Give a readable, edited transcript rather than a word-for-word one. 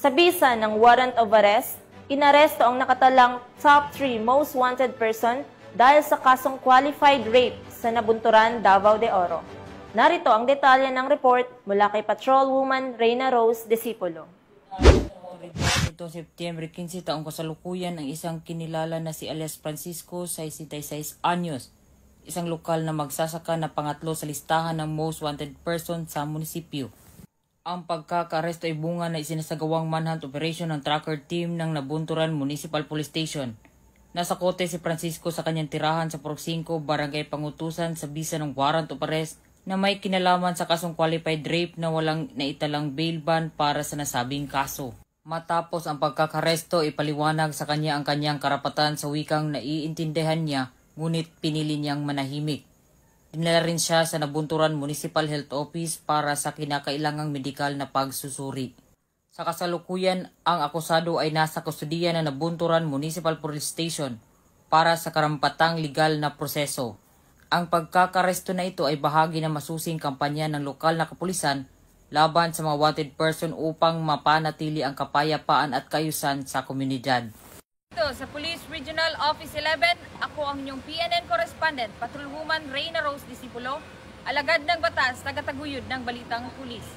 Sa bisa ng warrant of arrest, inaresto ang nakatalang top 3 most wanted person dahil sa kasong qualified rape sa Nabunturan, Davao de Oro. Narito ang detalye ng report mula kay Patrolwoman Reyna Rose Disipulo. Ito September 15 taong kasalukuyan ang isang kinilala na si alias Francisco, 66 anyos, isang lokal na magsasaka na pangatlo sa listahan ng most wanted person sa munisipyo. Ang pagkaka-aresto ay bunga na isinasagawang manhunt operation ng tracker team ng Nabunturan Municipal Police Station. Nasa kote si Francisco sa kanyang tirahan sa Purok 5, Barangay Pangutusan sa bisa ng warrant of arrest na may kinalaman sa kasong qualified rape na walang naitalang bail ban para sa nasabing kaso. Matapos ang pagkakaresto, ipaliwanag sa kanya ang kanyang karapatan sa wikang naiintindihan niya, ngunit pinili niyang manahimik. Dinala rin siya sa Nabunturan Municipal Health Office para sa kinakailangang medikal na pagsusuri. Sa kasalukuyan, ang akusado ay nasa kustudiya ng Nabunturan Municipal Police Station para sa karampatang legal na proseso. Ang pagkakaresto na ito ay bahagi ng masusing kampanya ng lokal na kapulisan laban sa mga wanted person upang mapanatili ang kapayapaan at kaayusan sa komunidad. Ito sa Police Regional Office 11, ako ang inyong PNN correspondent, Patrolwoman Reyna Rose Disipulo, alagad ng batas, tagataguyod ng balitang pulis.